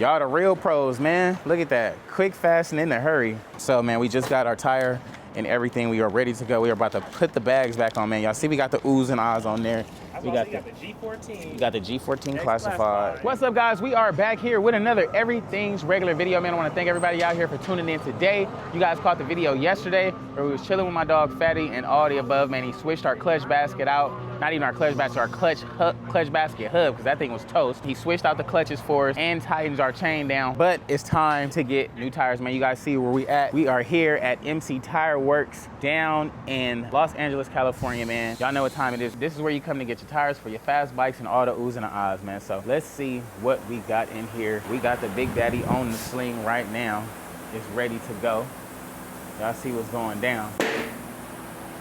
Y'all the real pros, man. Look at that. Quick, fast, and in a hurry. So, man, we just got our tire and everything. We are ready to go. We are about to put the bags back on, man. Y'all see we got the oohs and ahs on there. We got the G14. We got the G14 classified. What's up, guys? We are back here with another Everything's Regular video, man. I want to thank everybody out here for tuning in today. You guys caught the video yesterday where we was chilling with my dog Fatty and all the above, man. He switched our clutch basket out. Not even our clutch basket, our clutch basket hub, because that thing was toast. He switched out the clutches for us and tightens our chain down. But it's time to get new tires, man. You guys see where we at. We are here at MC Tire Works down in Los Angeles, California, man. Y'all know what time it is. This is where you come to get your tires for your fast bikes and all the oohs and the ahs, man. So let's see what we got in here. We got the Big Daddy on the sling right now. It's ready to go. Y'all see what's going down.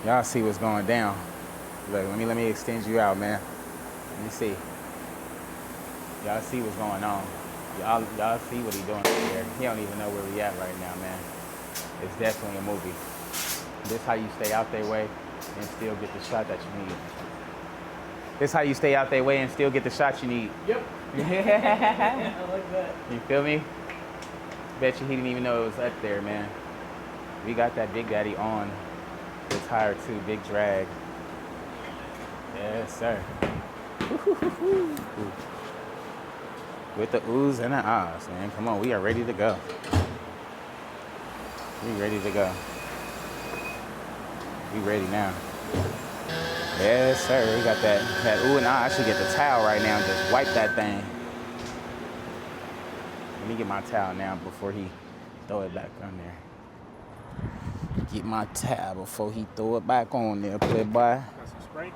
Y'all see what's going down. Look, let me extend you out, man. Let me see. Y'all see what's going on. Y'all see what he doing over there. He don't even know where we at right now, man. It's definitely a movie. This how you stay out their way and still get the shot that you need. This how you stay out their way and still get the shot you need. Yep. I like that. You feel me? Bet you he didn't even know it was up there, man. We got that Big Daddy on the tire too, big drag. Yes, sir. With the oohs and the ahs, man. Come on, we are ready to go. We ready to go. We ready now. Yes, sir. We got that ooh and ah. I should get the towel right now and just wipe that thing. Let me get my towel now before he throw it back on there. Get my towel before he throw it back on there, playboy. Got some spray?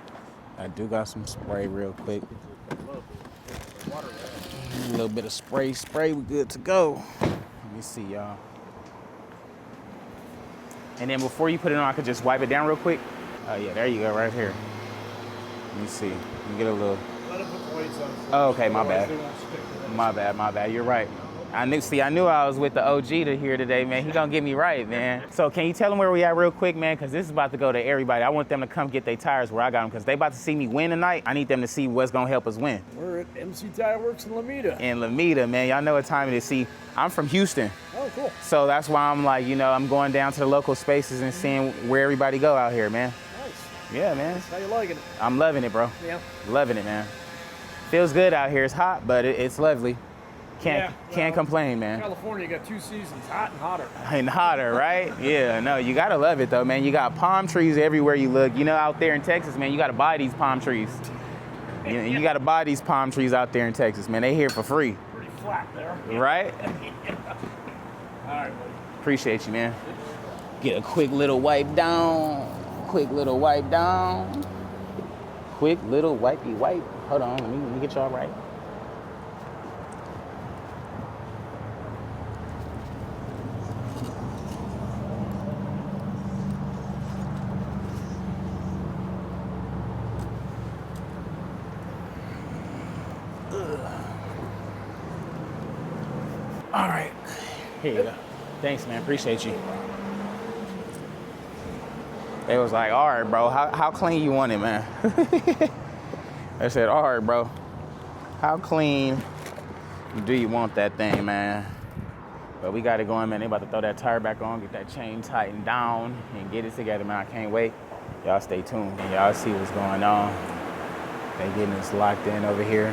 I do got some spray real quick. A little bit of spray, we good to go. Let me see, y'all. And then before you put it on, I could just wipe it down real quick. Oh yeah, there you go, right here. Let me see. Let me get a little. Let it put the weights on. Oh, okay, my bad. My bad. You're right. I knew I was with the OG to here today, man. He gonna get me right, man. So can you tell them where we at real quick, man? Because this is about to go to everybody. I want them to come get their tires where I got them, because they about to see me win tonight. I need them to see what's gonna help us win. We're at MC Tire Works in Lomita. In Lomita, man. Y'all know what time it is. See, I'm from Houston. Oh, cool. So that's why I'm like, I'm going down to the local spaces and seeing where everybody go out here, man. Nice. Yeah, man. How you liking it? I'm loving it, bro. Yeah. Loving it, man. Feels good out here. It's hot, but it's lovely. Can't complain, man. California, you got 2 seasons, hot and hotter. And hotter, right? Yeah, no, you gotta love it though, man. You got palm trees everywhere you look. Out there in Texas, man, you gotta buy these palm trees. You gotta buy these palm trees out there in Texas, man. They here for free. Pretty flat there. Right? Yeah. All right, buddy. Appreciate you, man. Get a quick little wipe down. Quick little wipe down. Quick little wipey wipe. Hold on, let me get y'all right. All right, here you go. Thanks, man, appreciate you. They was like, all right, bro, how clean you want it, man? I said, all right, bro, how clean do you want that thing, man? But we got it going, man. They about to throw that tire back on, get that chain tightened down, and get it together, man. I can't wait. Y'all stay tuned, and y'all see what's going on. They getting us locked in over here.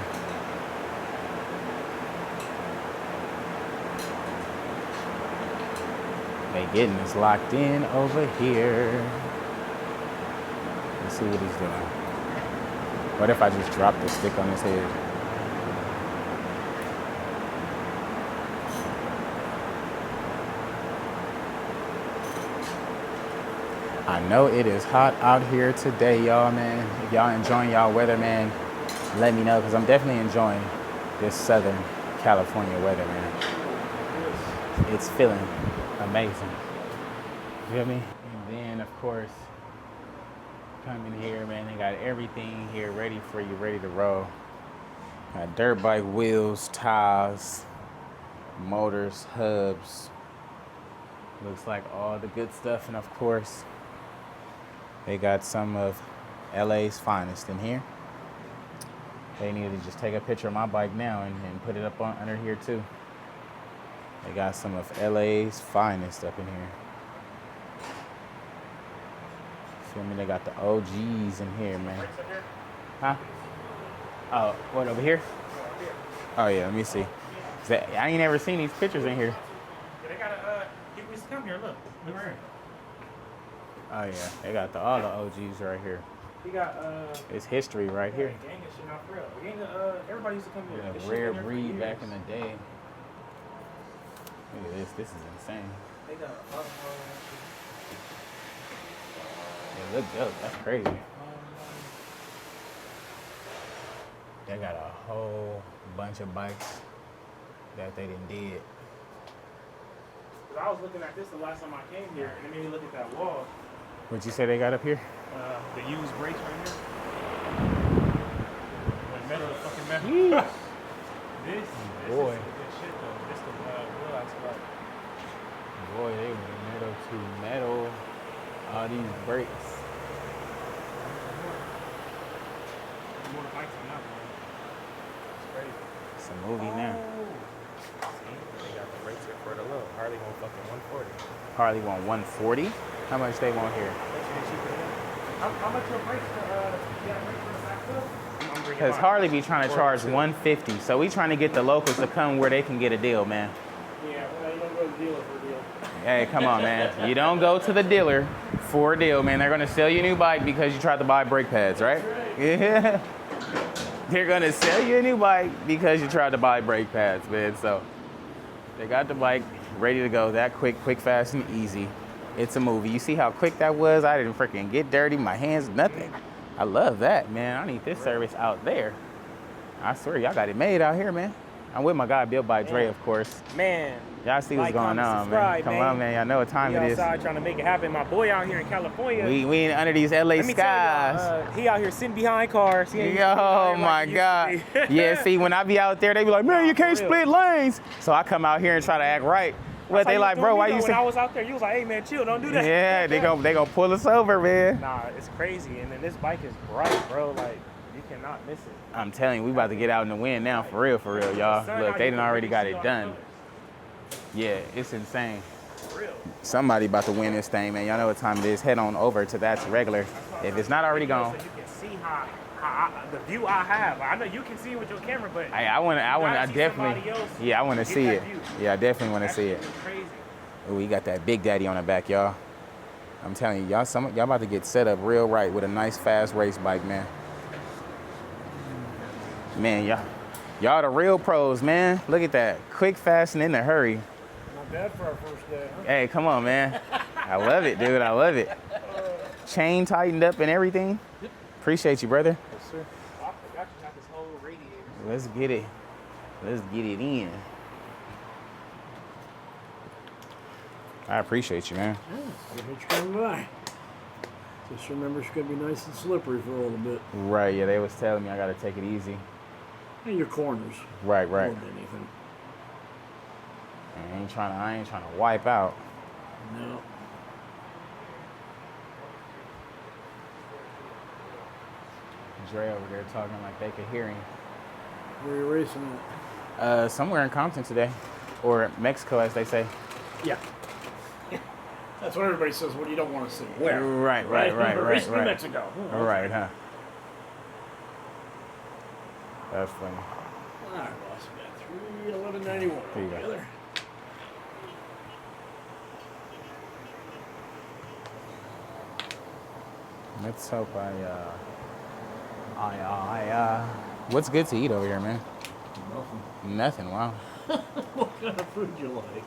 They getting us locked in over here. Let's see what he's doing. What if I just drop the stick on his head? I know it is hot out here today, y'all, man. If y'all enjoying y'all weather, man, let me know, because I'm definitely enjoying this Southern California weather, man. It's feeling amazing. You feel me? And then, of course, come in here, man. They got everything here ready for you, ready to roll. Got dirt bike wheels, tires, motors, hubs. Looks like all the good stuff. And of course, they got some of LA's finest in here. They need to just take a picture of my bike now and put it up under here too. They got some of LA's finest up in here. Feel me? They got the OGs in here, man. Huh? Oh, what, over here? Oh, yeah, let me see. I ain't never seen these pictures in here. Yeah, they got people used to come here, look right here. Oh, yeah, they got all the OGs right here. We got, it's history right here. Gang and shit, not for real. Gang, everybody used to come here. Yeah, rare breed back in the day. Look at this is insane. They got They look dope, that's crazy. They got a whole bunch of bikes that they done did. I was looking at this the last time I came here, and it made me look at that wall. What'd you say they got up here? The used brakes right here. Like metal to fucking metal. This Boy. is good shit though. This the real ass bike. Boy, they went metal to metal. All these brakes. More bikes than that one. It's crazy. It's a movie now. See, they got the brakes here for the low. Harley want fucking 140. Harley want 140. How much they want here? How much your brakes for the back foot? Because Harley be trying to charge 150. So we trying to get the locals to come where they can get a deal, man. Yeah, well, you don't go to the dealer for a deal. Hey, come on, man. You don't go to the dealer for a deal, man. They're going to sell you a new bike because you tried to buy brake pads, right? Yeah. They're going to sell you a new bike because you tried to buy brake pads, man. So they got the bike ready to go that quick, fast, and easy. It's a movie. You see how quick that was? I didn't freaking get dirty. My hands, nothing. I love that, man. I need this service out there. I swear, y'all got it made out here, man. I'm with my guy, Built by Dre, of course. Man. Y'all see what's like, going on, man. Come on, man. Y'all know what time it is. Outside trying to make it happen. My boy out here in California. We ain't under these LA Let me skies. tell you, he out here sitting behind cars. Oh my God. Yeah, see, when I be out there, they be like, man, you can't split lanes. So I come out here and try to act right. What they like, bro, why you When I was out there, you was like, hey man, chill, don't do that. Yeah, they gonna pull us over, man. Nah, it's crazy. And then this bike is bright, bro. Like, you cannot miss it. I'm telling you, we about to get out in the wind now, for real, y'all. Look, they done already got it done. Yeah, it's insane. For real. Somebody about to win this thing, man. Y'all know what time it is. Head on over to That's Regular. If it's not already gone. So you can see how the view I have. I know you can see it with your camera, but I definitely, yeah, I want to see it. Yeah, I definitely want to see it. Crazy. Oh, we got that Big Daddy on the back, y'all. I'm telling you, y'all about to get set up real right with a nice, fast race bike, man. Man, y'all the real pros, man. Look at that. Quick, fast, and in a hurry. Not bad for our first day, huh? Hey, come on, man. I love it, dude. I love it. Chain tightened up and everything. Appreciate you, brother. Yes, sir. I forgot you got this whole radiator. Let's get it. Let's get it in. I appreciate you, man. Yeah, what you coming by? Just remember it's going to be nice and slippery for a little bit. Right, yeah, they was telling me I got to take it easy. And your corners. Right. More than anything. I ain't trying to wipe out. No. Dre over there talking like they could hear him. Where are you racing at? Somewhere in Compton today. Or Mexico, as they say. Yeah. That's what everybody says when you don't want to see. Where? Right. Racing in Mexico. All right, huh? That's funny. All right, boss. We got 311.91 Here you go. together. Let's hope what's good to eat over here, man? Nothing, wow. What kind of food you like?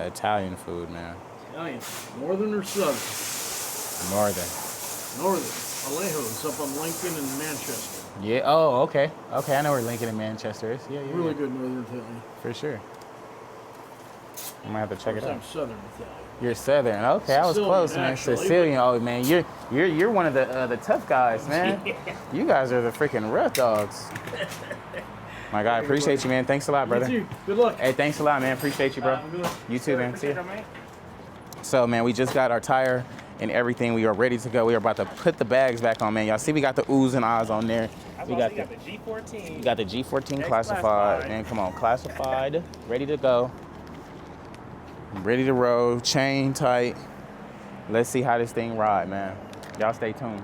Italian food, man. Italian. Northern or southern? Northern. Northern. Alejo's up on Lincoln and Manchester. Yeah, oh, okay. Okay, I know where Lincoln and Manchester is. Yeah. Really good Northern Italian. For sure. I might have to check it out. I'm Southern Italian. You're Southern. Okay, I was Sicilian, close, man. actually. Sicilian. Oh, man, you're one of the tough guys, man. You guys are the freaking rough dogs. My guy, appreciate you, man. Thanks a lot, brother. You too. Good luck. Hey, thanks a lot, man. Appreciate you, bro. Good luck. You too, man. See ya. So, man, we just got our tire and everything. We are ready to go. We are about to put the bags back on, man. Y'all see we got the oohs and ahs on there. We got the G14. We got the G14 classified. Man, come on, classified. Ready to go. Ready to roll. Chain tight. Let's see how this thing ride, man. Y'all stay tuned.